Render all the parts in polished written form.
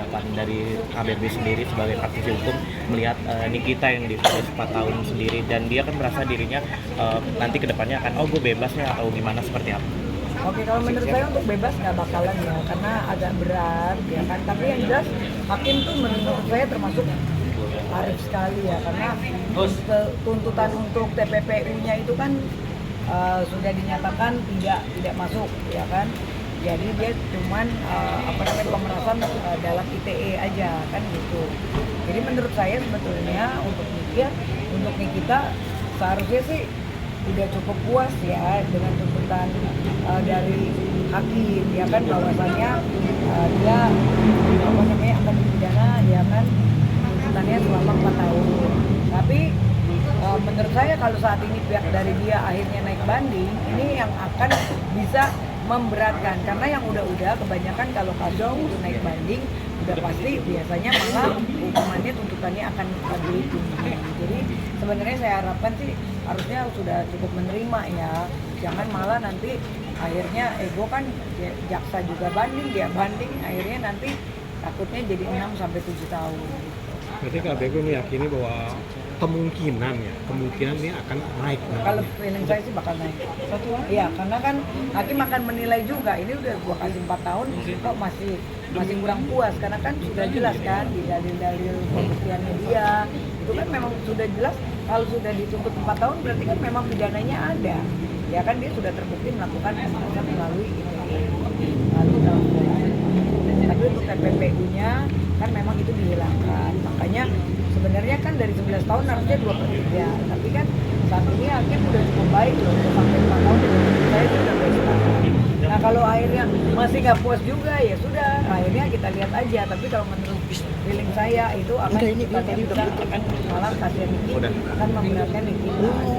tanggapan dari KBB sendiri sebagai praktisi hukum melihat Nikita yang difonis 4 tahun sendiri, dan dia kan merasa dirinya nanti kedepannya akan gue bebas ya atau gimana, seperti apa? Oke, kalau menurut saya untuk bebas nggak bakalan ya, karena agak berat ya kan. Tapi yang jelas hakim tuh menurut saya termasuk arif sekali ya, karena tuntutan untuk TPPU-nya itu kan sudah dinyatakan tidak masuk ya kan. Jadi dia cuman pemerasan dalam ITE aja kan gitu. Jadi menurut saya sebetulnya untuk Nikita seharusnya sih udah cukup puas ya dengan tuntutan dari hakim ya kan, bahwasannya dia akan dipidana ya kan, tuntutannya selama 4 tahun. Tapi menurut saya kalau saat ini pihak dari dia akhirnya naik banding, ini yang akan bisa memberatkan, karena yang udah kebanyakan kalau kasus itu naik banding udah pasti biasanya malah hukumannya tuntutannya akan lebih tinggi. Jadi sebenarnya saya harapkan sih harusnya sudah cukup menerima ya, jangan malah nanti akhirnya ego kan jaksa juga banding, dia banding akhirnya nanti takutnya jadi 6 sampai 7 tahun. Berarti KBB meyakini bahwa kemungkinan ini akan naik. Kalau feeling saya sih bakal naik. Iya, karena kan hakim akan menilai juga, ini udah gua kasih 4 tahun kok masih kurang puas, karena kan sudah jelas kan di dalil-dalil pembuktiannya dia itu kan memang sudah jelas. Kalau sudah dituntut 4 tahun berarti kan memang pidananya ada ya kan, dia sudah terbukti melakukan pemerasan melalui ITE, lalu dalam tapi untuk TPPU-nya kan memang itu dihilangkan. Makanya sebenarnya kan dari 11 tahun harusnya 2/3, tapi kan saat ini hakim udah cukup baik loh, sampai 5 tahun saya itu udah baik banget. Nah kalau akhirnya masih nggak puas juga ya sudah, akhirnya kita lihat aja. Tapi kalau menurut feeling saya itu akan akan malah kasihan Niki, akan memberatkan Niki.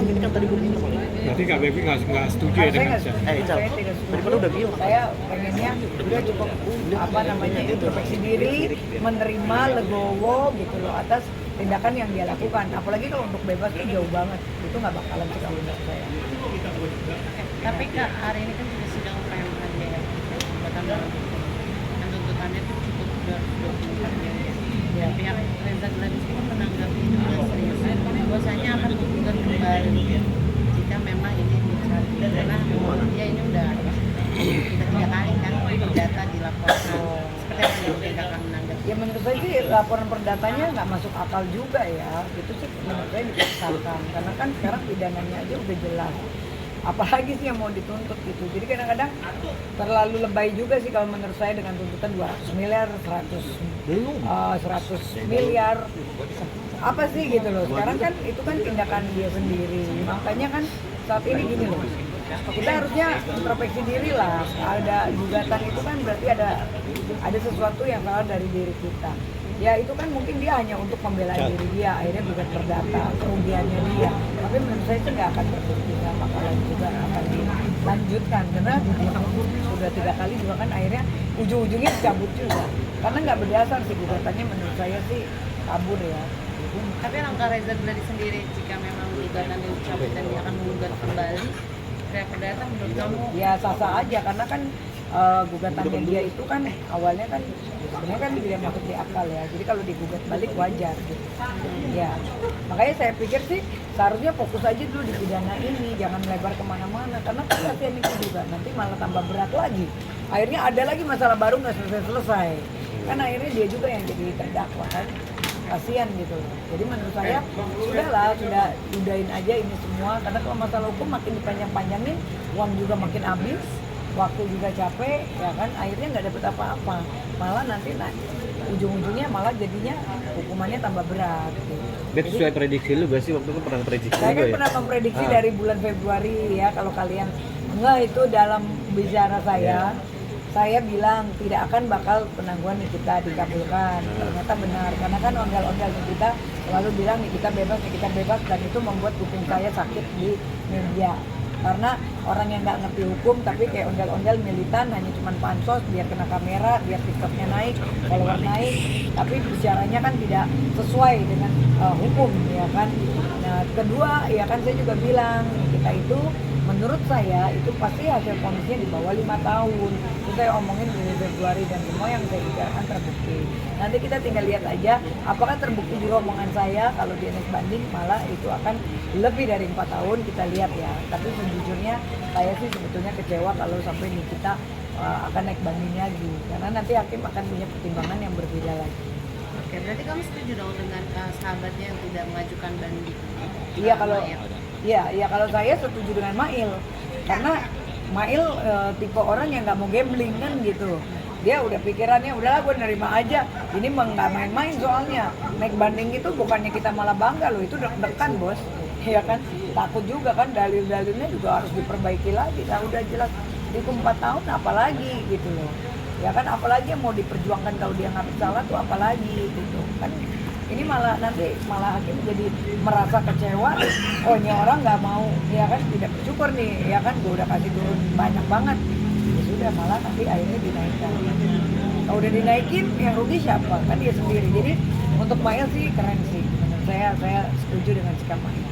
Ini kan tadi gue bilang. Berarti KBB nggak setuju ya dengan saya tidak setuju. Saya pengennya udah cukup introspeksi diri, menerima legowo gitu loh atas tindakan yang dia lakukan. Apalagi kalau untuk bebas itu jauh banget, itu nggak bakalan sih kalau menurut saya. Tapi Kak, hari ini kan juga sidang PMK ya, tuntutannya itu cukup 24 jam ya. Dan pihak Reza Gladys pun menanggapi dengan serius bahwasanya akan menggugat kembali jika memang ini dicari, karena dia ini udah tiga kali kan data dilaporkan. Seperti apa yang Kakak menanggapi? Ya menurut saya sih laporan perdatanya nggak masuk akal juga ya, itu sih menurut saya dipersalahkan, karena kan sekarang pidananya aja udah jelas, apalagi sih yang mau dituntut gitu. Jadi kadang-kadang terlalu lebay juga sih kalau menurut saya dengan tuntutan 200 miliar, 100 miliar, apa sih gitu loh. Sekarang kan itu kan tindakan dia sendiri, makanya kan saat ini gini loh, kita harusnya introspeksi diri lah. Ada gugatan itu kan berarti ada sesuatu yang salah dari diri kita. Ya itu kan mungkin dia hanya untuk membela diri dia, akhirnya gugat perdata, kerugiannya dia. Tapi menurut saya itu nggak akan terbukti, nggak bakalan juga akan dilanjutkan, karena sudah 3 kali juga kan akhirnya ujung-ujungnya dicabut juga. Karena nggak berdasar sih gugatannya, menurut saya sih kabur ya. Tapi langkah Reza Gladys sendiri jika memang gugatan dicabut dan dia akan menggugat kembali pihak perdata, menurut kamu? Ya sah-sah aja, karena kan gugatannya dia itu kan awalnya kan sebenarnya kan tidak masuk di akal ya. Jadi kalau digugat balik wajar gitu. Ya makanya saya pikir sih seharusnya fokus aja dulu di pidana ini, jangan melebar kemana-mana, karena kan kasihan itu juga nanti malah tambah berat lagi. Akhirnya ada lagi masalah baru nggak selesai. Kan akhirnya dia juga yang jadi terdakwa kan. Kasihan gitu. Jadi menurut saya sudah udahin aja ini semua, karena kalau masalah hukum makin dipanjang-panjangin, uang juga makin habis, waktu juga capek ya kan, akhirnya nggak dapet apa-apa, malah nanti ujung-ujungnya malah jadinya hukumannya tambah berat gitu. Bet, sesuai prediksi lu gak sih waktu itu pernah prediksi? Saya kan pernah memprediksi dari bulan Februari ya, kalau kalian itu dalam bicara saya bilang tidak akan bakal penangguhan Nikita dikabulkan. Ternyata benar, karena kan ondel-ondel Nikita selalu bilang Nikita bebas, dan itu membuat kuping saya sakit di media. Karena orang yang nggak ngerti hukum tapi kayak ondel-ondel militan, hanya cuma pansos biar kena kamera, biar tiktoknya naik, follower naik, tapi bicaranya kan tidak sesuai dengan hukum ya kan. Nah kedua ya kan saya juga bilang kita itu menurut saya itu pasti hasil kondisinya di bawah 5 tahun. Itu saya omongin dari Februari dan semua yang saya bicarakan terbukti. Nanti kita tinggal lihat aja apakah terbukti juga omongan saya kalau dia naik banding malah itu akan lebih dari 4 tahun, kita lihat ya. Tapi sejujurnya saya sih sebetulnya kecewa kalau sampai Nikita akan naik banding lagi, karena nanti hakim akan punya pertimbangan yang berbeda lagi. Oke, berarti kamu setuju dong dengan sahabatnya yang tidak mengajukan banding? Iya kalau Ya. iya kalau saya setuju dengan Mail, karena Mail tipe orang yang nggak mau gambling kan gitu. Dia udah pikirannya udahlah gue nerima aja. Ini mah nggak main-main soalnya. Naik banding itu bukannya kita malah bangga loh, itu deg-degan bos. Ya kan, takut juga kan, dalil-dalilnya juga harus diperbaiki lagi. Nah udah jelas dihukum 4 tahun apalagi gitu loh. Ya kan, apalagi yang mau diperjuangkan kalau dia nggak bersalah tuh apalagi gitu kan. Ini malah nanti hakim jadi merasa kecewa, oh ini orang nggak mau, ya kan, tidak bersyukur nih, ya kan, gue udah kasih turun banyak banget, ya sudah malah nanti akhirnya dinaikkan. Kalau udah dinaikin yang rugi siapa? Kan dia sendiri. Jadi untuk Mail sih keren sih, menurut saya setuju dengan sikap Mail.